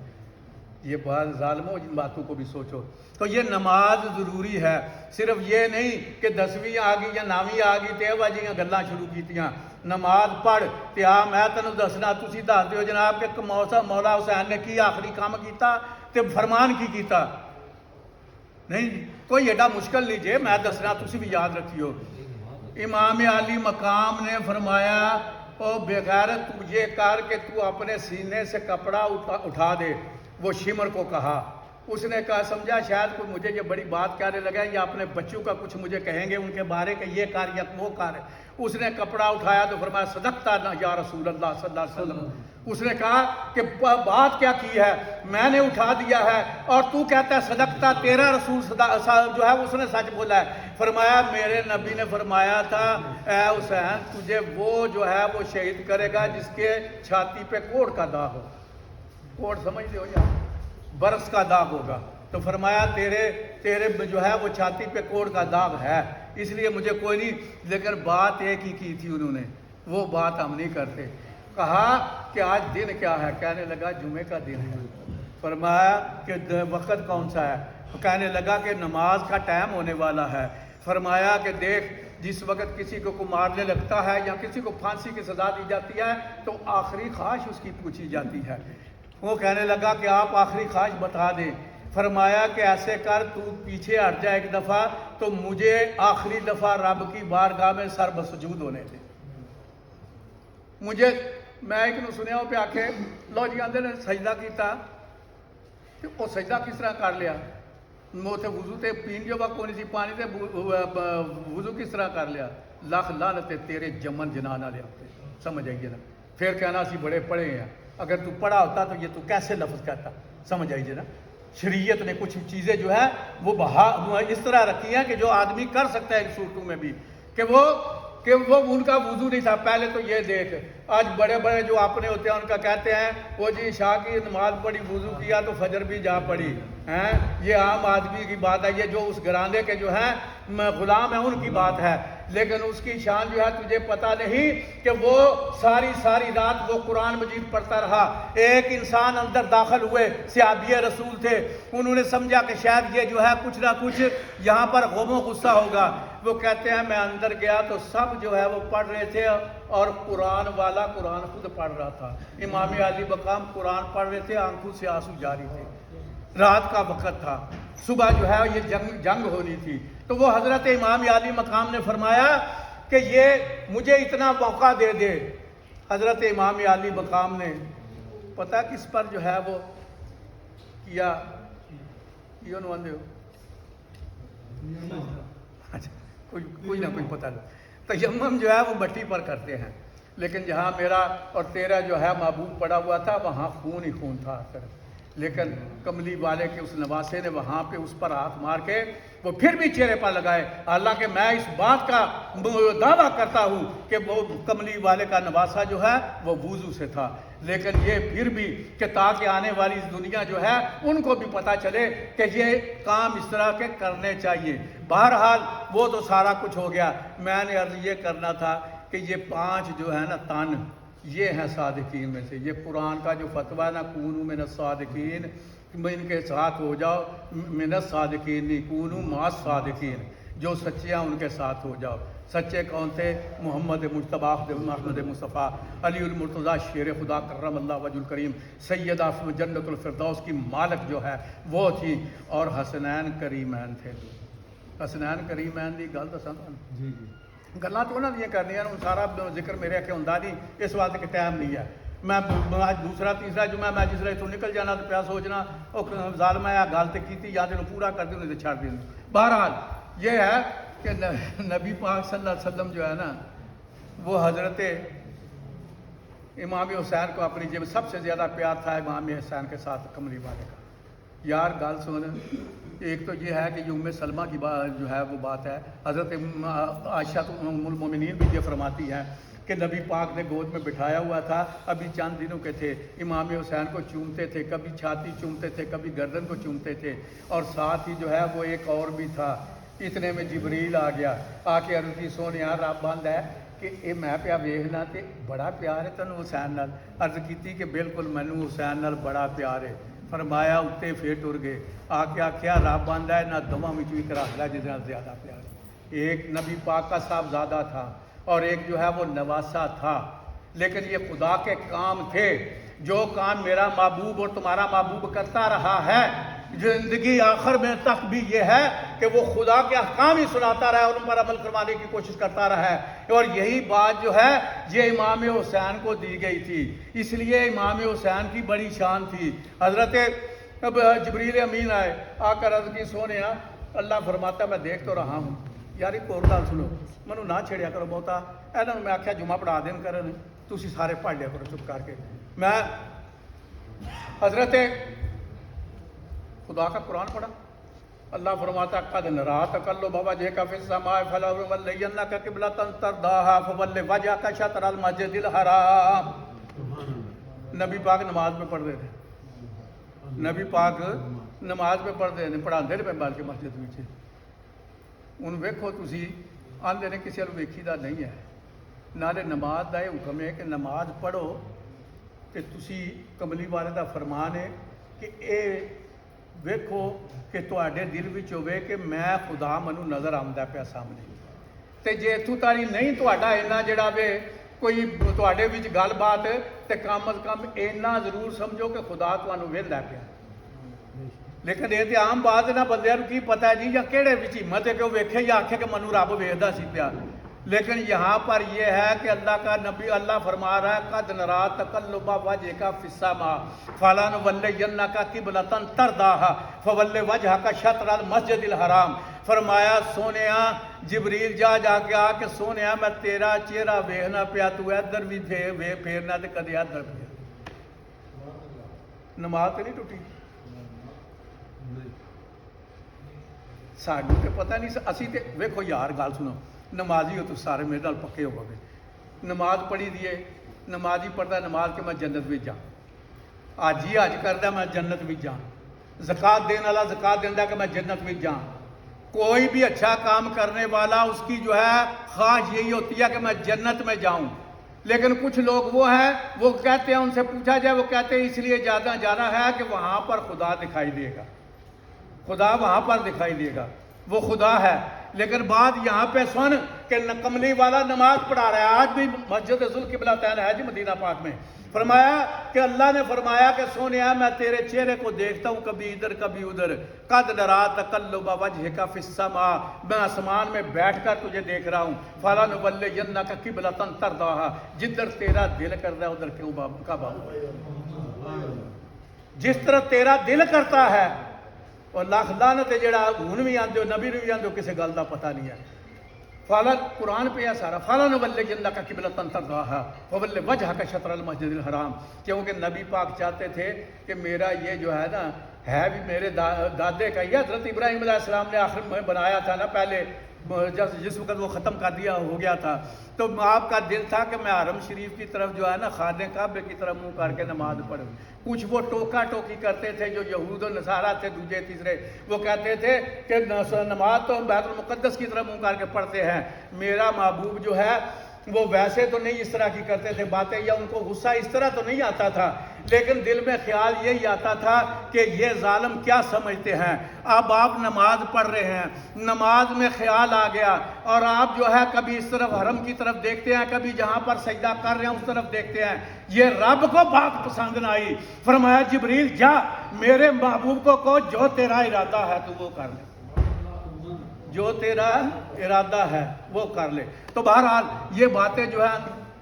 یہ بات ظالموں جن باتوں کو بھی سوچو۔ تو یہ نماز ضروری ہے، صرف یہ نہیں کہ 10ویں آ گئی یا 9ویں آ گئی تے وجہ گلاں شروع کیتیاں۔ نماز پڑھ تے آ میں تینوں دسنا، تسی دس دیو جناب کہ مولا حسین نے کی آخری کام کیتا تے فرمان کی کیتا؟ نہیں کوئی ایڈا مشکل نہیں جے، میں دسنا تسی بھی یاد رکھیو۔ امام علی مقام نے فرمایا او بے غیرت تو یہ کر کہ تو اپنے سینے سے کپڑا اٹھا دے۔ وہ شمر کو کہا، اس نے کہا سمجھا شاید کوئی مجھے یہ بڑی بات کہنے لگا یا اپنے بچوں کا کچھ مجھے کہیں گے ان کے بارے کہ یہ کر یا وہ کر۔ اس نے کپڑا اٹھایا تو فرمایا صدقتا یا رسول اللہ صلی اللہ علیہ وسلم۔ اس نے کہا کہ بات کیا کی ہے؟ میں نے اٹھا دیا ہے اور تو کہتا ہے صدقتا، تیرا رسول جو ہے اس نے سچ بولا ہے۔ فرمایا میرے نبی نے فرمایا تھا اے حسین تجھے وہ جو ہے وہ شہید کرے گا جس کے چھاتی پہ کوڑ کا داغ ہو۔ کوڑ سمجھتے ہو یا برس کا داغ ہوگا، تو فرمایا تیرے جو ہے وہ چھاتی پہ کوڑ کا داغ ہے، اس لیے مجھے کوئی نہیں، لیکن بات ایک ہی کی تھی انہوں نے، وہ بات ہم نہیں کرتے۔ کہا کہ آج دن کیا ہے؟ کہنے لگا جمعے کا دن ہے۔ فرمایا کہ وقت کون سا ہے؟ کہنے لگا کہ نماز کا ٹائم ہونے والا ہے۔ فرمایا کہ دیکھ جس وقت کسی کو مارنے لگتا ہے یا کسی کو پھانسی کی سزا دی جاتی ہے تو آخری خواہش اس کی پوچھی جاتی ہے۔ وہ کہنے لگا کہ آپ آخری خواہش بتا دیں۔ فرمایا کہ ایسے کر تو پیچھے ہٹ جائے ایک دفعہ تو مجھے آخری دفعہ رب کی بارگاہ میں سر بسجود ہونے تھے۔ مجھے میں ایک نو سنیا پہ آ کے لو جی آندے نے سجدہ کیتا، وہ سجدہ کس طرح کر لیا؟ وہ تے وضو تے پین جو وقت کونی سی پانی تے وضو کس طرح کر لیا؟ لاکھ لعنت تیرے جمن جنان والے ہوتے، سمجھ آئیے نا؟ پھر کہنا سی بڑے پڑھے ہیں، اگر تو پڑھا ہوتا تو یہ تو کیسے لفظ کہتا؟ سمجھ آئیے نا؟ شریعت نے کچھ چیزیں جو ہے وہ اس طرح رکھی ہیں کہ جو آدمی کر سکتا ہے ایک صورتوں میں بھی کہ وہ ان کا وضو نہیں تھا۔ پہلے تو یہ دیکھ آج بڑے بڑے جو اپنے ہوتے ہیں ان کا کہتے ہیں وہ جی عشاء کی نماز پڑھی وضو کیا تو فجر بھی جا پڑی ہیں، یہ عام آدمی کی بات ہے، یہ جو اس گھرانے کے جو ہیں غلام ہیں ان کی بات ہے، لیکن اس کی شان جو ہے تجھے پتہ نہیں کہ وہ ساری رات وہ قرآن مجید پڑھتا رہا۔ ایک انسان اندر داخل ہوئے، صحابی رسول تھے، انہوں نے سمجھا کہ شاید یہ جو ہے کچھ نہ کچھ یہاں پر غم و غصہ ہوگا۔ وہ کہتے ہیں میں اندر گیا تو سب جو ہے وہ پڑھ رہے تھے اور قرآن والا قرآن خود پڑھ رہا تھا۔ امام علی مقام قرآن پڑھ رہے تھے، آنکھوں سے آنسو جاری تھے، رات کا وقت تھا، صبح جو ہے یہ جنگ ہونی تھی۔ تو وہ حضرت امام علی مقام نے فرمایا کہ یہ مجھے اتنا موقع دے دے۔ حضرت امام علی مقام نے پتہ کس پر جو ہے وہ کیا آدھے ہو؟ اچھا کوئی نہ کوئی پتہ نہیں. تیمم جو ہے وہ مٹی پر کرتے ہیں، لیکن جہاں میرا اور تیرا جو ہے محبوب پڑا ہوا تھا وہاں خون ہی خون تھا. لیکن کملی والے کے اس نواسے نے وہاں پہ اس پر ہاتھ مار کے وہ پھر بھی چہرے پر لگائے. حالانکہ میں اس بات کا دعویٰ کرتا ہوں کہ وہ کملی والے کا نواسا جو ہے وہ وضو سے تھا، لیکن یہ پھر بھی کہ تاکہ آنے والی دنیا جو ہے ان کو بھی پتہ چلے کہ یہ کام اس طرح کے کرنے چاہیے. بہرحال وہ تو سارا کچھ ہو گیا. میں نے عرض یہ کرنا تھا کہ یہ 5 جو ہے نا تن، یہ ہیں صادقین میں سے. یہ قرآن کا جو فتویٰ ہے نا، کونو من الصادقین، ان کے ساتھ ہو جاؤ. من الصادقین نہیں، کونو مع الصادقین، جو سچے ہیں ان کے ساتھ ہو جاؤ. سچے کون تھے؟ محمد مجتبیٰ محمد مصطفیٰ علی المرتضیٰ شیر خدا کرم اللہ وجہ الکریم سیدہ جنت الفردوس کی مالک جو ہے وہ تھی، اور حسنین کریمین تھے. حسنین کریمین دی گل دساں جی گلاں تو انہاں دیاں کرنیاں، ان سارا ذکر میرے اکھے ہوندا نہیں، اس واسطے کہ ٹائم نہیں ہے. میں آج دوسرا تیسرا جمعہ میں جس طرح تو نکل جانا تو پیا سوچنا او ظالمہ ہے گل تے کیتی یا تے پورا کر دے تے چھڑ دے. بہرحال یہ ہے کہ نبی پاک صلی اللہ علیہ وسلم جو ہے نا وہ حضرت امام حسین کو اپنی جب سب سے زیادہ پیار تھا امام حسین کے ساتھ کملی والے کا. یار گل سن، ایک تو یہ ہے کہ یہ ام سلمہ کی بات جو ہے وہ بات ہے. حضرت عائشہ ام المومنین بھی یہ فرماتی ہیں کہ نبی پاک نے گود میں بٹھایا ہوا تھا، ابھی چند دنوں کے تھے. امام حسین کو چومتے تھے، کبھی چھاتی چومتے تھے، کبھی گردن کو چومتے تھے، اور ساتھ ہی جو ہے وہ ایک اور بھی تھا. اتنے میں جبریل آ گیا، آ کے عرض کی سونے رب بند ہے کہ اے میں پیا ویکھنا تے بڑا پیار ہے تینوں حسین نال. عرض کیتی کہ بالکل مینوں حسین نال بڑا پیار ہے. فرمایا اتنے پھر ٹر گئے. آ کے آخیا رب بند ہے نہ دواں میں ایک رکھ لیا جس نال زیادہ پیار. ایک نبی پاک کا صاحبزادہ تھا اور ایک جو ہے وہ نواسا تھا، لیکن یہ خدا کے کام تھے. جو کام میرا محبوب اور تمہارا محبوب کرتا رہا ہے زندگی آخر میں تک بھی یہ ہے کہ وہ خدا کے احکام ہی سناتا رہا ہے اور ان پر عمل کروانے کی کوشش کرتا رہا ہے. اور یہی بات جو ہے یہ امام حسین کو دی گئی تھی. اس لیے امام حسین کی بڑی شان تھی. حضرت جبریل امین آئے، آ کر عرض کی سونے اللہ فرماتا میں دیکھ تو رہا ہوں. یار ایک اور گل سنو، منو نہ چھڑیا کرو بہتا. انہوں میں آخیا جمعہ پڑھا دین کرن، تسی سارے پڑھ لیا کرو چپ کر کے. میں حضرت خدا کا قرآن پڑھا. اللہ فرماتا قد نرا تقلب وجهك في السماء فلنولينك قبلة ترضاها فول وجهك شطر المسجد الحرام. نبی پاک نماز میں پڑھتے تھے، نبی پاک نماز میں پڑھتے ہیں، پڑھاندے پہ بلکہ مسجد میں. ہوں ویکھو تسی آندے نے کسی کو ویکھی دا نہیں ہے. نالے نماز دا یہ حکم ہے کہ نماز پڑھو کہ تسی کملی والے دا فرمان ہے کہ اے ویکھو کہ تواڈے دل وچ ہوے کہ میں خدا منو نظر آمدا پیا سامنے. تے جے اتوں تاری نہیں تواڈا اینا جڑا وے کوئی تواڈے وچ گل بات تے کم از کم اینا ضرور سمجھو کہ خدا تانوں ویندا پیا. لیکن یہ تو عام بات ہے نا، بندے کی پتہ ہے جی یا کہڑے وچ ہمت ہے کہ وہ ویکھے یا آکھے کہ منو رب ویکھدا سی پیا. لیکن یہاں پر یہ ہے کہ اللہ کا نبی اللہ فرما رہا ہے قد نرا تقلب وجهك في السماء فلنولينك قبلة ترضاها فول وجهك شطر المسجد الحرام. فرمایا سونیا جبریل جا کے آ کہ سونیا میں تیرا چہرہ ویکھنا پیا، تو ادھر بھی پھیرنا تے کدی ادھر پھیر. نماز تے نہیں ٹوٹی. سانوں تے پتہ نہیں، اسی تے ویکھو یار گل سنو، نمازی ہو تو سارے میرے نال پکے ہو گئے. نماز پڑھی دیے، نمازی پڑھتا نماز کہ میں جنت بھی جاؤں. حاجی حج کردا میں جنت بھی جاؤں. زکوٰۃ دینے والا زکوٰۃ دیندا کہ میں جنت بھی جاؤں. کوئی بھی اچھا کام کرنے والا اس کی جو ہے خواہش یہی ہوتی ہے کہ میں جنت میں جاؤں. لیکن کچھ لوگ وہ ہیں وہ کہتے ہیں، ان سے پوچھا جائے وہ کہتے ہیں اس لیے زیادہ جانا ہے کہ وہاں پر خدا دکھائی دے گا. خدا وہاں پر دکھائی دے گا، وہ خدا ہے. لیکن بات یہاں پہ سن کہ کملی والا نماز پڑھا رہا ہے. آج بھی مسجد ذوالقبلتین ہے جی مدینہ پاک میں. فرمایا کہ اللہ نے فرمایا کہ سونیا میں تیرے چہرے کو دیکھتا ہوں کبھی ادھر کبھی ادھر. قد نرا تقلب وجهك في السماء، میں آسمان میں بیٹھ کر تجھے دیکھ رہا ہوں. فلنولینک قبلۃ ترضاها، جدھر تیرا دل کرتا ہے ادھر کیوں کعبہ. جس طرح تیرا دل کرتا ہے. اور لاکھ لعنت ہے جڑا ہن بھی آندے ہو نبی نو بھی آندے ہو کسی گل دا پتہ نہیں ہے. فالن قرآن پہ ہے سارا. فالن وَلِّيَنَّكَ قِبْلَةً تَرْضَاهَا فَوَلِّ وَجْهَكَ شَطْرَ الْمَسْجِدِ الْحَرَامِ. کیونکہ نبی پاک چاہتے تھے کہ میرا یہ جو ہے نا ہے بھی میرے دادے کا. یہ حضرت ابراہیم علیہ السلام نے آخر میں بنایا تھا نا پہلے جس وقت وہ ختم کر دیا ہو گیا تھا. تو آپ کا دل تھا کہ میں حرم شریف کی طرف جو ہے نا خانہ کعبے کی طرف منہ کر کے نماز پڑھوں. کچھ وہ ٹوکا ٹوکی کرتے تھے جو یہود و نصارہ تھے دوسرے تیسرے, وہ کہتے تھے کہ نماز تو ہم بیت المقدس کی طرف منہ کر کے پڑھتے ہیں. میرا محبوب جو ہے وہ ویسے تو نہیں اس طرح کی کرتے تھے باتیں, یا ان کو غصہ اس طرح تو نہیں آتا تھا, لیکن دل میں خیال یہی آتا تھا کہ یہ ظالم کیا سمجھتے ہیں. اب آپ نماز پڑھ رہے ہیں, نماز میں خیال آ گیا اور آپ جو ہے کبھی اس طرف حرم کی طرف دیکھتے ہیں, کبھی جہاں پر سجدہ کر رہے ہیں اس طرف دیکھتے ہیں. یہ رب کو بات پسند نہ آئی. فرمایا جبریل جا میرے محبوب کو کہو جو تیرا ارادہ ہے تو وہ کر لے, جو تیرا ارادہ ہے وہ کر لے. تو بہرحال یہ باتیں جو ہیں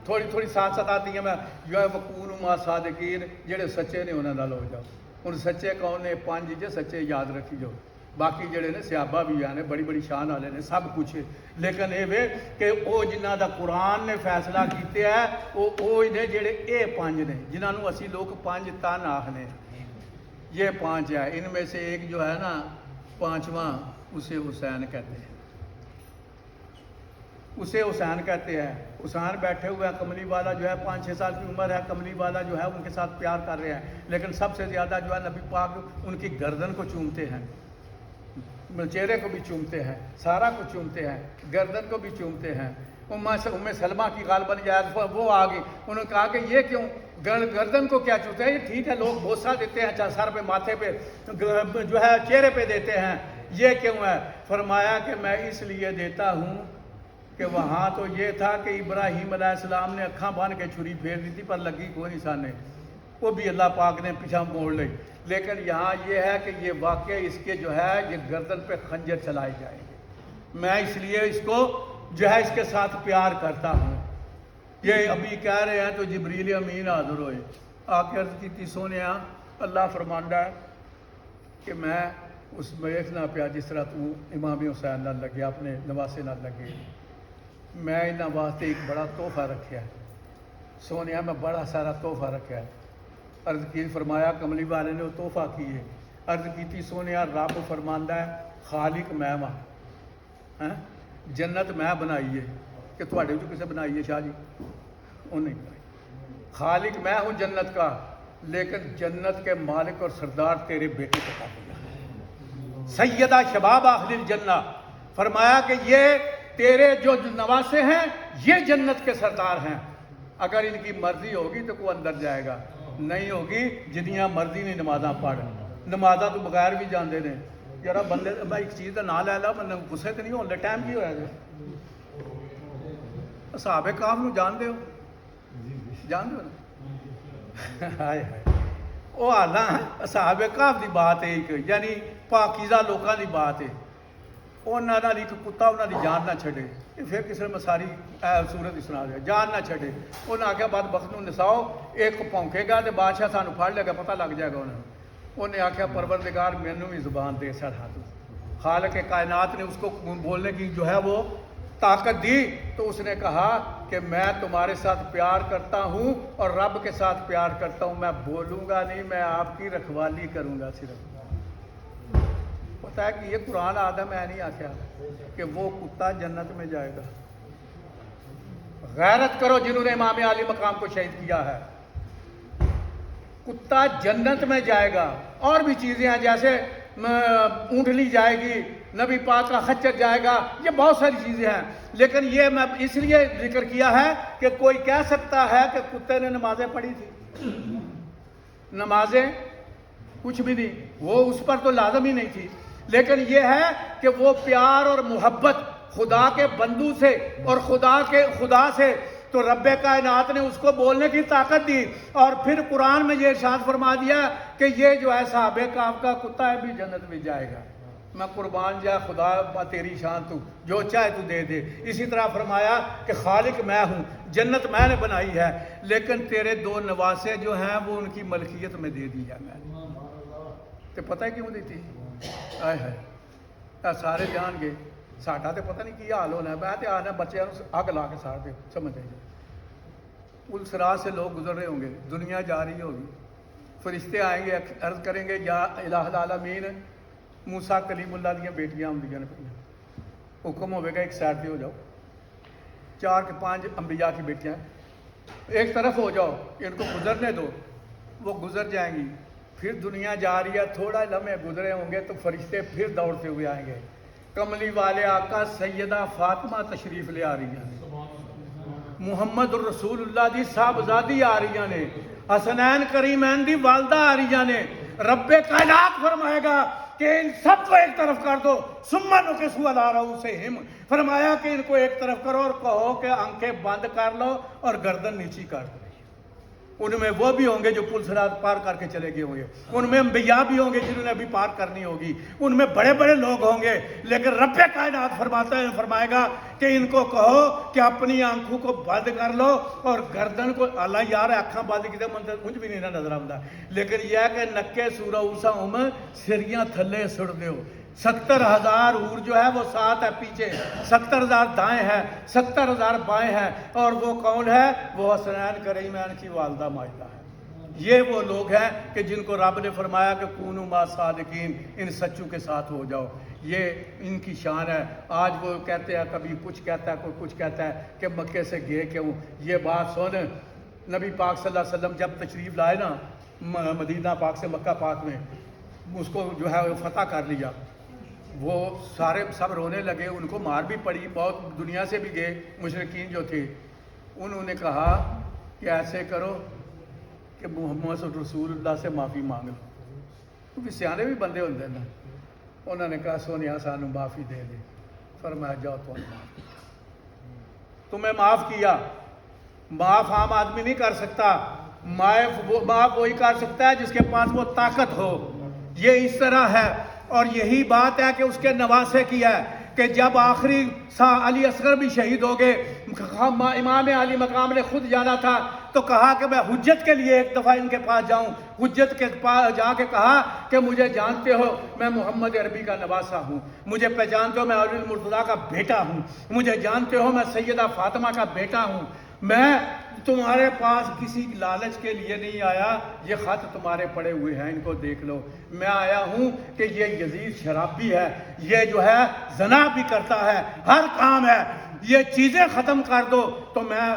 تھوڑی تھوڑی ساتھ ساتھ آتی ہیں. میں جو ہے وکونوا مع صادقین, جڑے سچے نے انہاں نال ہو جاؤ. ہن سچے کون نے؟ 5 جے سچے یاد رکھی جاؤ. باقی جڑے نے صحابہ بھی ہیں بڑی بڑی شان والے نے سب کچھ, لیکن یہ وے کہ وہ جنہ دا قرآن نے فیصلہ کیتے ہے وہ نے جڑے اے 5 نے جنہوں اسی لوگ 5 تن آخنے. یہ 5 ہے. ان میں سے ایک جو ہے نا 5واں اسے حسین کہتے ہیں. اسے حسین کہتے ہیں. حسین بیٹھے ہوئے ہیں, کملی والا جو ہے 5-6 سال کی عمر ہے, کملی والا جو ہے ان کے ساتھ پیار کر رہے ہیں, لیکن سب سے زیادہ جو ہے نبی پاک ان کی گردن کو چومتے ہیں, چہرے کو بھی چومتے ہیں, سارا کو چومتے ہیں, گردن کو بھی چومتے ہیں. ام سلمہ کی غالباً یاد وہ آ گئی, انہوں نے کہا کہ یہ کیوں گردن کو کیا چومتے ہیں؟ یہ ٹھیک ہے لوگ بوسہ دیتے ہیں سر پہ ماتھے پہ جو ہے چہرے پہ دیتے ہیں, یہ کیوں ہے؟ فرمایا کہ میں اس لیے دیتا ہوں کہ وہاں تو یہ تھا کہ ابراہیم علیہ السلام نے اکھاں بان کے چھری پھیر دی تھی پر لگی کوئی نشانے, وہ بھی اللہ پاک نے پیچھا موڑ لی. لیکن یہاں یہ ہے کہ یہ واقعہ اس کے جو ہے یہ گردن پہ خنجر چلائے جائیں گے. میں اس لیے اس کو جو ہے اس کے ساتھ پیار کرتا ہوں. یہ ابھی کہہ رہے ہیں تو جبریل امین حاضر ہوئے, آ کے عرض کی تھی سونیا اللہ فرماندا ہے کہ میں اس میں دیکھنا پیا جس طرح تو امام حسین نہ لگے اپنے نواسے نہ لگے, میں انہاں واسطے ایک بڑا تحفہ رکھیا ہے. سونیا میں بڑا سارا تحفہ رکھا ہے. عرض کی فرمایا کملی والے نے وہ تحفہ کیے. عرض کی تھی سونیا رب فرماندا ہے خالق میں وہاں, جنت میں بنائی ہے کہ تھوڑے جو کسے بنائی ہے شاہ جی؟ انہوں نے بنائی. خالق میں ہوں جنت کا, لیکن جنت کے مالک اور سردار تیرے بیٹے کو قابل ہے, سیدہ شباب اہل الجنہ. فرمایا کہ یہ تیرے جو نواسے ہیں یہ جنت کے سردار ہیں. اگر ان کی مرضی ہوگی تو کوئی اندر جائے گا, نہیں ہوگی جنیاں مرضی نہیں نمازاں پڑھ. نمازاں تو بغیر بھی جاندے نے. یار بندے میں ایک چیز کا نام لے لا بندے غصے تو نہیں ہونے ٹائم کی ہوا ہے. صحابہ کہف نو جانتے ہو؟ جانتے ہو نا؟ ہائے ہائے وہ حالاں صحابہ کہف دی بات ہے ایک, یعنی پاکیزہ لوکاں دی بات ہے. انہاں نال ایک کتا انہاں دی جان نہ چھڈے, پھر کسی میں ساری صورت سنا دیا, جان نہ چھڈے. انہاں آخیا بدبخت نو نساؤ, ایک پونکے گا تو بادشاہ سانو پھڑ لے گا, پتہ لگ جائے گا انہیں آخیا پروردگار مینوں بھی زبان دے سڑھا دو. خالق کائنات نے اس کو بولنے کی جو ہے وہ طاقت دی, تو اس نے کہا کہ میں تمہارے ساتھ پیار کرتا ہوں اور رب کے ساتھ پیار کرتا ہوں, میں بولوں گا نہیں, میں آپ کی رکھوالی کروں گا صرف. پتا ہے کہ یہ قرآن آدم میں نہیں آخیا کہ وہ کتا جنت میں جائے گا. غیرت کرو جنہوں نے امام علی مقام کو شہید کیا ہے. کتا جنت میں جائے گا. اور بھی چیزیں ہیں جیسے اونٹنی جائے گی, نبی پاک کا خچر جائے گا, یہ بہت ساری چیزیں ہیں. لیکن یہ میں اس لیے ذکر کیا ہے کہ کوئی کہہ سکتا ہے کہ کتے نے نمازیں پڑھی تھی. نمازیں کچھ بھی نہیں, وہ اس پر تو لازم ہی نہیں تھی. لیکن یہ ہے کہ وہ پیار اور محبت خدا کے بندو سے اور خدا سے, تو رب کائنات نے اس کو بولنے کی طاقت دی. اور پھر قرآن میں یہ ارشاد فرما دیا کہ یہ جو ہے صحابہ کہف کا کتا ہے بھی جنت میں جائے گا. میں قربان جا خدا تیری شان تو جو چاہے تو دے دے. اسی طرح فرمایا کہ خالق میں ہوں، جنت میں نے بنائی ہے، لیکن تیرے دو نواسے جو ہیں وہ ان کی ملکیت میں دے دی ہے میں نے. تو پتہ ہے کیوں دیتی؟ آئے ہے سارے جان گے ساڈا تو پتہ نہیں کی حال ہونا ہے. میں تو آنا بچوں اگ لا کے ساڑ دے، سمجھ آئی. اس راہ سے لوگ گزر رہے ہوں گے، دنیا جا رہی ہوگی، فرشتے آئیں گے، عرض کریں گے یا الہ العالمین موسیٰ کلیم اللہ دیا بیٹیاں ہوں نے پہ حکم ہوئے گا ایک سائڈ پہ ہو جاؤ، 4 کے 5 انبیاء کی بیٹیاں ایک طرف ہو جاؤ، ان کو گزرنے دو. وہ گزر جائیں گی. پھر دنیا جا رہی ہے، تھوڑا لمحے گزرے ہوں گے تو فرشتے پھر دوڑتے ہوئے آئیں گے. کملی والے آقا سیدہ فاطمہ تشریف لے آ رہی ہیں، محمد الرسول اللہ دی صاحبزادی آ رہی نے، حسنین کریمین دی والدہ آ رہی نے. رب کائنات فرمائے گا کہ ان سب کو ایک طرف کر دو. سمن کے سوال آ رہا ہوں سے فرمایا کہ ان کو ایک طرف کرو اور کہو کہ آنکھیں بند کر لو اور گردن نیچی کر دو. ان میں وہ بھی ہوں گے جو پل صراط پار کر کے چلے گئے ہوں گے، ان میں انبیاء بھی ہوں گے جنہوں نے ابھی پار کرنی ہوگی، ان میں بڑے بڑے لوگ ہوں گے. لیکن رب کائنات فرمائے گا کہ ان کو کہو کہ اپنی آنکھوں کو بند کر لو اور گردن کو. اللہ یار آنکھاں بند کی منظر کچھ بھی نہیں نظر آتا، لیکن یہ ہے کہ نکے سورہ اوسا سریاں تھلے سڑ دیو. 70,000 حور جو ہے وہ ساتھ ہے پیچھے، 70,000 دائیں ہیں، 70,000 بائیں ہیں. اور وہ کون ہے؟ وہ حسنین کریمین کی والدہ ماجدہ ہے. یہ وہ لوگ ہیں کہ جن کو رب نے فرمایا کہ کونوا مع صادقین، ان سچوں کے ساتھ ہو جاؤ. یہ ان کی شان ہے. آج وہ کہتے ہیں، کبھی کچھ کہتا ہے کوئی کچھ کہتا ہے کہ مکے سے گئے کیوں. یہ بات سن، نبی پاک صلی اللہ علیہ وسلم جب تشریف لائے نا مدینہ پاک سے مکہ پاک میں، اس کو جو ہے فتح کر لیا. وہ سارے سب رونے لگے، ان کو مار بھی پڑی، بہت دنیا سے بھی گئے مشرکین جو تھے. انہوں نے کہا کہ ایسے کرو کہ محمد رسول اللہ سے معافی مانگ لو، کیونکہ سیانے بھی بندے ہوتے ہیں نا. انہوں نے کہا سونیا سانو معافی دے دے. فرمایا جاؤ تمہیں معاف کیا. معاف عام آدمی نہیں کر سکتا، معاف وہی کر سکتا ہے جس کے پاس وہ طاقت ہو. یہ اس طرح ہے. اور یہی بات ہے کہ اس کے نواسے کی ہے کہ جب آخری علی اصغر بھی شہید ہو گئے، امام علی مقام نے خود جانا تھا تو کہا کہ میں حجت کے لیے ایک دفعہ ان کے پاس جاؤں. حجت کے پاس جا کے کہا کہ مجھے جانتے ہو میں محمد عربی کا نواسا ہوں، مجھے پہچانتے ہو میں علی المرتضیٰ کا بیٹا ہوں، مجھے جانتے ہو میں سیدہ فاطمہ کا بیٹا ہوں. میں تمہارے پاس کسی لالچ کے لیے نہیں آیا، یہ خط تمہارے پڑے ہوئے ہیں ان کو دیکھ لو. میں آیا ہوں کہ یہ یزید شرابی ہے، یہ جو ہے زنا بھی کرتا ہے، ہر کام ہے، یہ چیزیں ختم کر دو تو میں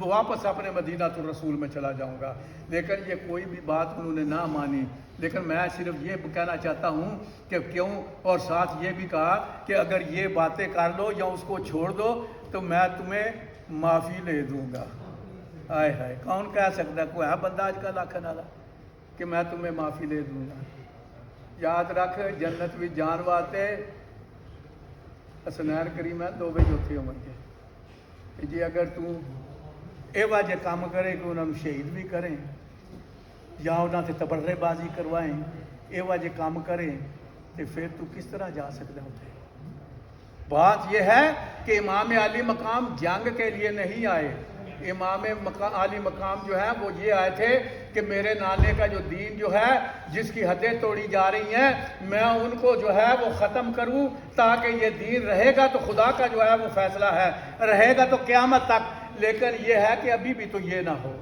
واپس اپنے مدینہ الرسول میں چلا جاؤں گا. لیکن یہ کوئی بھی بات انہوں نے نہ مانی. لیکن میں صرف یہ کہنا چاہتا ہوں کہ کیوں، اور ساتھ یہ بھی کہا کہ اگر یہ باتیں کر لو یا اس کو چھوڑ دو تو میں تمہیں معافی لے دوں گا. آئے ہائے، کون کہہ سکتا ہے؟ کوئی ہے بندہ آج کل آخر والا کہ میں تمہیں معافی لے دوں گا؟ یاد رکھ، جنت بھی جان واسطے حسنین کریمین 2 بجے اتنے عمر کے کہ جی اگر تو یہ واجہ کام کرے کہ انہوں نے شہید بھی کریں یا انہوں سے تبرے بازی کروائیں، یہ واجہ کام کریں تو پھر تو کس طرح جا سکتا ہوتے؟ بات یہ ہے کہ امام علی مقام جنگ کے لیے نہیں آئے. امام علی مقام جو ہے وہ یہ آئے تھے کہ میرے نانے کا جو دین جو ہے جس کی حدیں توڑی جا رہی ہیں میں ان کو جو ہے وہ ختم کروں تاکہ یہ دین رہے گا تو خدا کا جو ہے وہ فیصلہ ہے، رہے گا تو قیامت تک. لیکن یہ ہے کہ ابھی بھی تو یہ نہ ہو.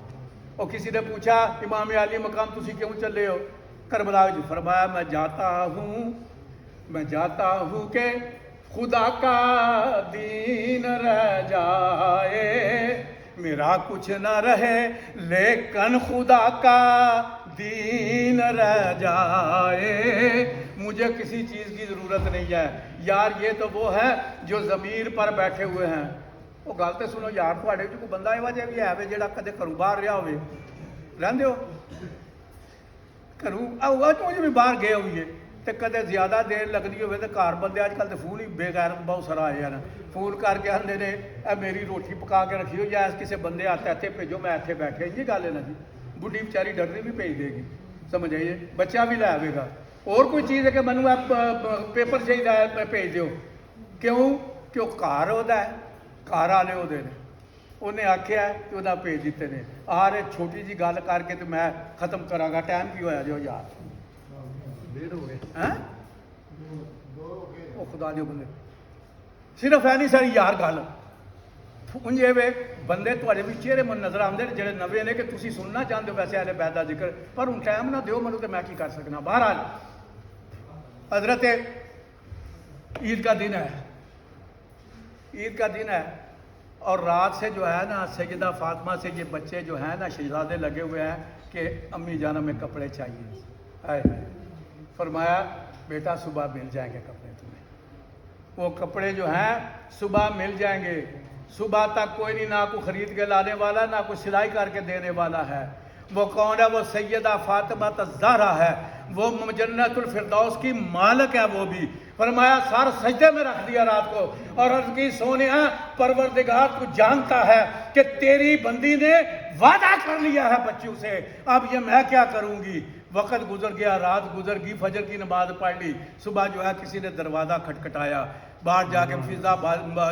اور کسی نے پوچھا امام علی مقام تسی کیوں چلے ہو کربلا؟ جو فرمایا میں جاتا ہوں کہ خدا کا دین رہ جائے، میرا کچھ نہ رہے لیکن خدا کا دین رہ جائے. مجھے کسی چیز کی ضرورت نہیں ہے یار. یہ تو وہ ہے جو ضمیر پر بیٹھے ہوئے ہیں. وہ گل تو سنو یار، تھوڑے جو کوئی بندہ یہ بھی ہے جہاں کدے گھروں باہر رہا ہوئے، رہندے ہو گھروں تج بھی باہر گئے ہوئیے تو کدے زیادہ دیر لگتی ہوئے تو گھر بندے اج کل تو فون ہی بے غیر بہت سارا آئے ہیں، فون کر کے آتے ہیں اے میری روٹی پکا کے رکھی ہو یا کسی بندے آتے اتنے بھیجو میں اتنے بیٹھے. یہ گل ہے نا جی. بڈھی بیچاری ڈرنی بھی بھیج دے گی، سمجھ آئیے. بچہ بھی لے آئے گا. اور کوئی چیز ہے کہ مینو پیپر چاہیے بھیج دیو، کیوں کہ وہ گھر وہ گھر والے وہ انہیں آخیا کہ وہ بھیج دیتے ہیں، آ رہے چھوٹی جی گل کر کے تو میں ختم کرا گا، ٹائم کی ہوا جو یار ڈیڑھ ہو گئے وہ خدا جو بندے صرف ہے نہیں ساری یار گل انج بندے تے بھی چہرے من نظر آتے ہیں جڑے نویں نے کہ تھی سننا چاہتے ہو ویسے اہل بیت کا ذکر، پر ہوں ٹائم نہ دیو مجھے تو میں کی کر سکنا۔ بہرحال حضرت عید کا دن ہے، عید کا دن ہے، اور رات سے جو ہے نا سیدہ فاطمہ سے یہ بچے جو ہیں نا شہزادے لگے ہوئے ہیں کہ امی جان ہمیں کپڑے چاہیے، فرمایا بیٹا صبح مل جائیں گے کپڑے تمہیں، وہ کپڑے جو ہیں صبح مل جائیں گے، صبح تک کوئی نہیں، نہ کوئی خرید کے لانے والا، نہ کوئی سلائی کر کے دینے والا ہے۔ وہ کون ہے؟ وہ سیدہ فاطمہ الزہرا ہے، وہ جنت الفردوس کی مالک ہے۔ وہ بھی فرمایا سر سجدے میں رکھ دیا رات کو، اور عرض کی سونیا پروردگار تو جانتا ہے کہ تیری بندی نے وعدہ کر لیا ہے بچوں سے، اب یہ میں کیا کروں گی؟ وقت گزر گیا، رات گزر گئی، فجر کی نماز پڑھ لی، صبح جو ہے کسی نے دروازہ کھٹکھٹایا، باہر جا کے فضا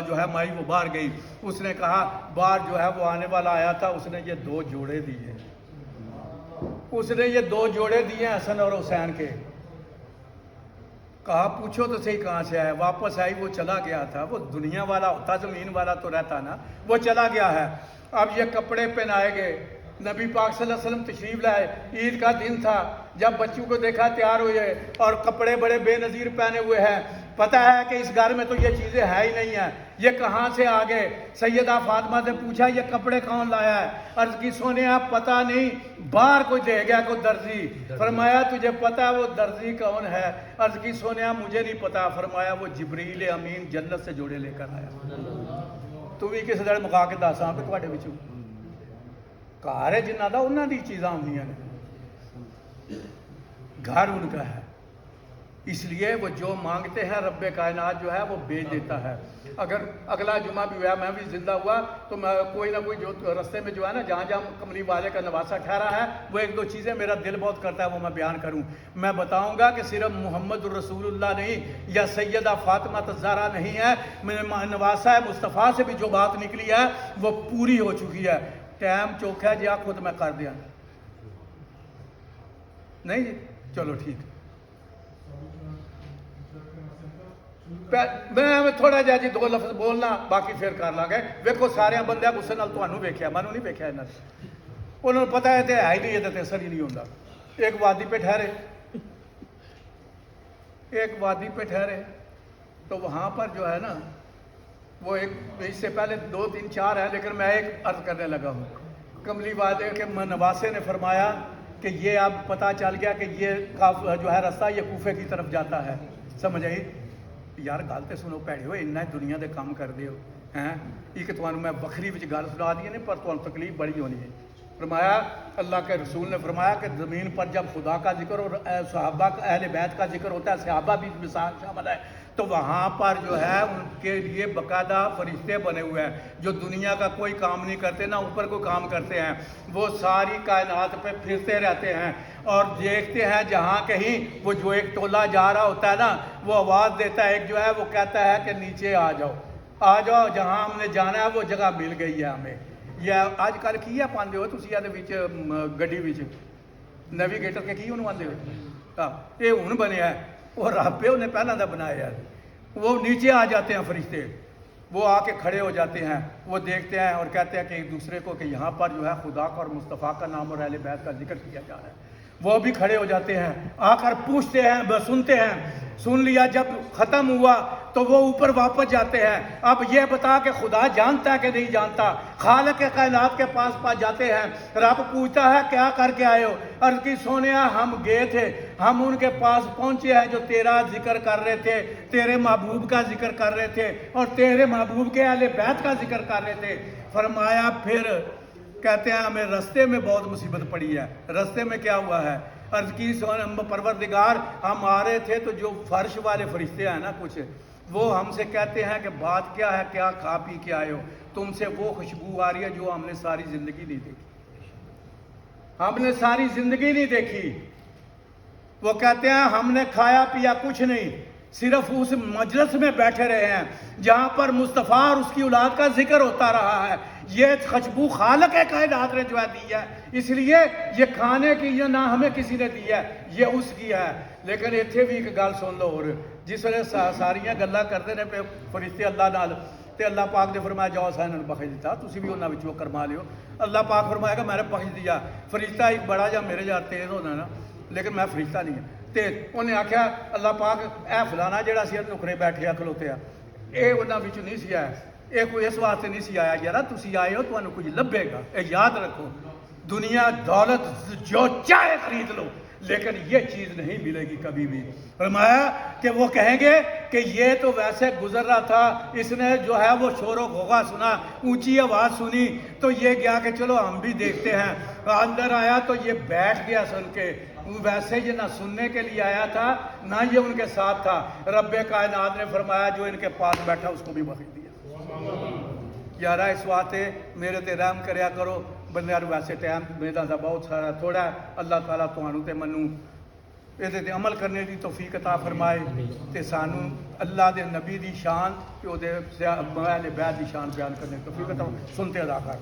جو ہے مائی وہ باہر گئی، اس نے کہا باہر جو ہے وہ آنے والا آیا تھا، اس نے یہ 2 جوڑے دیے، اس نے یہ 2 جوڑے دیے حسن اور حسین کے۔ کہا پوچھو تو صحیح کہاں سے آیا؟ واپس آئی، وہ چلا گیا تھا، وہ دنیا والا ہوتا زمین والا تو رہتا نا، وہ چلا گیا ہے۔ اب یہ کپڑے پہنائے گئے، نبی پاک صلی اللہ علیہ وسلم تشریف لائے، عید کا دن تھا، جب بچوں کو دیکھا تیار ہوئے اور کپڑے بڑے بے نظیر پہنے ہوئے ہیں، پتہ ہے کہ اس گھر میں تو یہ چیزیں ہے ہی نہیں ہیں، یہ کہاں سے آ گئے؟ سیدہ فاطمہ سے پوچھا یہ کپڑے کون لایا ہے؟ عرض کی سونیا پتہ نہیں، باہر کوئی دے گیا کوئی درزی۔ فرمایا تجھے پتہ ہے وہ درزی کون ہے؟ عرض کی سونیا مجھے نہیں پتا۔ فرمایا وہ جبریل امین جنت سے جوڑے لے کر آیا۔ تو بھی کسی دڑ مکا کے دساں کہ تواڈے وچوں گھر ہے جنہاں دا انہاں دی چیزاں ہوندیاں نے، گھر ان کا ہے، اس لیے وہ جو مانگتے ہیں رب کائنات جو ہے وہ بھیج دیتا ہے۔ اگر اگلا جمعہ بھی ہوا، میں بھی زندہ ہوا، تو میں کوئی نہ کوئی جو رستے میں جو ہے نا جہاں جہاں کملی والے کا نواسا ٹھہرا ہے، وہ 1-2 چیزیں میرا دل بہت کرتا ہے وہ میں بیان کروں۔ میں بتاؤں گا کہ صرف محمد الرسول اللہ نہیں یا سیدہ فاطمہ الزہرا نہیں ہے، نواسا مصطفیٰ سے بھی جو بات نکلی ہے وہ پوری ہو چکی ہے۔ ٹائم چوکھا جی آپ خود میں کر دیا نہیں جی، چلو ٹھیک، میں تھوڑا جہا جی 2 لفظ بولنا باقی پھر کر لاں گے۔ ویکھو سارے بندے غصے نال تانوں ویکھیا، مینوں نہیں ویکھیا، انہوں نے پتہ ہے تے ہے ہی نہیں، یہ اثر ہی نہیں ہوتا۔ ایک وادی پہ ٹھہرے، ایک وادی پہ ٹھہرے تو وہاں پر جو ہے نا وہ ایک، اس سے پہلے 2-3-4 ہے لیکن میں ایک عرض کرنے لگا ہوں۔ کملی والے کے نواسے نے فرمایا کہ یہ اب پتہ چل گیا کہ یہ جو ہے رستہ یہ کوفے کی طرف جاتا ہے، سمجھ آئی؟ یار گل تو سنو پیڑے ہوئے، انہیں دنیا دے کام کر دے ہو ہیں، ایک تمہیں میں بکری وچ گل سنا دی نہیں، پر تمہیں تکلیف بڑی ہونی ہے۔ فرمایا اللہ کے رسول نے فرمایا کہ زمین پر جب خدا کا ذکر اور صحابہ کا اہل بیت کا ذکر ہوتا ہے، صحابہ بھی مثال شامل ہے، تو وہاں پر جو ہے ان کے لیے باقاعدہ فرشتے بنے ہوئے ہیں جو دنیا کا کوئی کام نہیں کرتے، نہ اوپر کوئی کام کرتے ہیں، وہ ساری کائنات پہ پھرتے رہتے ہیں اور دیکھتے ہیں جہاں کہیں وہ جو ایک ٹولہ جا رہا ہوتا ہے نا، وہ آواز دیتا ہے، ایک جو ہے وہ کہتا ہے کہ نیچے آ جاؤ، آ جاؤ، جہاں ہم نے جانا ہے وہ جگہ مل گئی ہے ہمیں۔ یہ آج کل کی ہے پاندے ہو تسی آدھے وچ گڈی وچ نیویگیٹر کے کی انہوں آدھے ہو، یہ ہن بنیا ہے، وہ رب پہ انہیں پہلا دا بنایا ہے۔ وہ نیچے آ جاتے ہیں فرشتے، وہ آ کے کھڑے ہو جاتے ہیں، وہ دیکھتے ہیں اور کہتے ہیں کہ ایک دوسرے کو کہ یہاں پر جو ہے خدا کا اور مصطفیٰ کا نام اور اہل بیت کا ذکر کیا جا رہا ہے۔ وہ بھی کھڑے ہو جاتے ہیں، آ کر پوچھتے ہیں، سنتے ہیں، سن لیا، جب ختم ہوا تو وہ اوپر واپس جاتے ہیں۔ اب یہ بتا کہ خدا جانتا ہے کہ نہیں جانتا، خالق کائنات کے پاس جاتے ہیں، رب پوچھتا ہے کیا کر کے آئے ہو؟ عرض کی سونیا ہم گئے تھے، ہم ان کے پاس پہنچے ہیں جو تیرا ذکر کر رہے تھے، تیرے محبوب کا ذکر کر رہے تھے اور تیرے محبوب کے اہل بیت کا ذکر کر رہے تھے۔ فرمایا پھر کہتے ہیں ہمیں رستے میں بہت مصیبت پڑی ہے۔ رستے میں کیا ہوا ہے؟ عرض کی پروردگار ہم آ رہے تھے تو جو فرش والے فرشتے ہیں نا کچھ، وہ ہم سے کہتے ہیں کہ بات کیا ہے، کیا کھا پی کے آئے ہو؟ تم سے وہ خوشبو آ رہی ہے جو ہم نے ساری زندگی نہیں دیکھی، ہم نے ساری زندگی نہیں دیکھی۔ وہ کہتے ہیں ہم نے کھایا پیا کچھ نہیں، صرف اس مجلس میں بیٹھے رہے ہیں جہاں پر مصطفیٰ اور اس کی اولاد کا ذکر ہوتا رہا ہے۔ یہ خوشبو خالق کائنات نے جو ہے دی ہے، اس لیے یہ کھانے کی یہ نہ ہمیں کسی نے دی ہے، یہ اس کی ہے۔ لیکن اتنے بھی ایک گل سن لو، اور جس ویلے ساریاں گلاں کرتے ہیں پہ فرشتے اللہ نال، تے اللہ پاک نے فرمایا جاؤ سا انہوں نے بخش دیتا، تسی بھی انہاں وچوں کرما لیو۔ اللہ پاک فرمائے گا میں نے بخش دیا۔ فرشتہ ایک بڑا جا میرے جا تیز ہونا نا، لیکن میں فرشتہ نہیں ہوں۔ تے انہیں آکھیا اللہ پاک اے فلانا جڑا سی نکرے بیٹھے کھلوتے ہیں، اے انہاں وچوں نہیں سی آیا، اے کوئی اس واسطے نہیں سی آیا یارا تسی آئے ہو تانوں کچھ لبھے گا۔ اے یاد رکھو، دنیا دولت جو چاہے خرید لو لیکن یہ چیز نہیں ملے گی کبھی بھی۔ فرمایا کہ وہ کہیں گے کہ یہ تو ویسے گزر رہا تھا، اس نے جو ہے وہ شور و غوغا سنا، اونچی آواز سنی تو یہ گیا کہ چلو ہم بھی دیکھتے ہیں۔ اندر آیا تو یہ بیٹھ گیا سن کے، ویسے یہ نہ سننے کے لیے آیا تھا نہ یہ ان کے ساتھ تھا۔ رب کائنات نے فرمایا جو ان کے پاس بیٹھا اس کو بھی بخش دیا۔ یارا اس واسطے میرے تے رحم کریا کرو، بندے ویسے ٹائم میرا دا بہت سارا تھوڑا ہے، اللہ تعالیٰ تانوں تے منوں یہ تے عمل کرنے دی توفیق عطا فرمائے، تے سانوں اللہ دے نبی دی شان تے او دے اہل بیت دی شان بیان کرنے دی توفیق عطا۔ سنتے ادا کر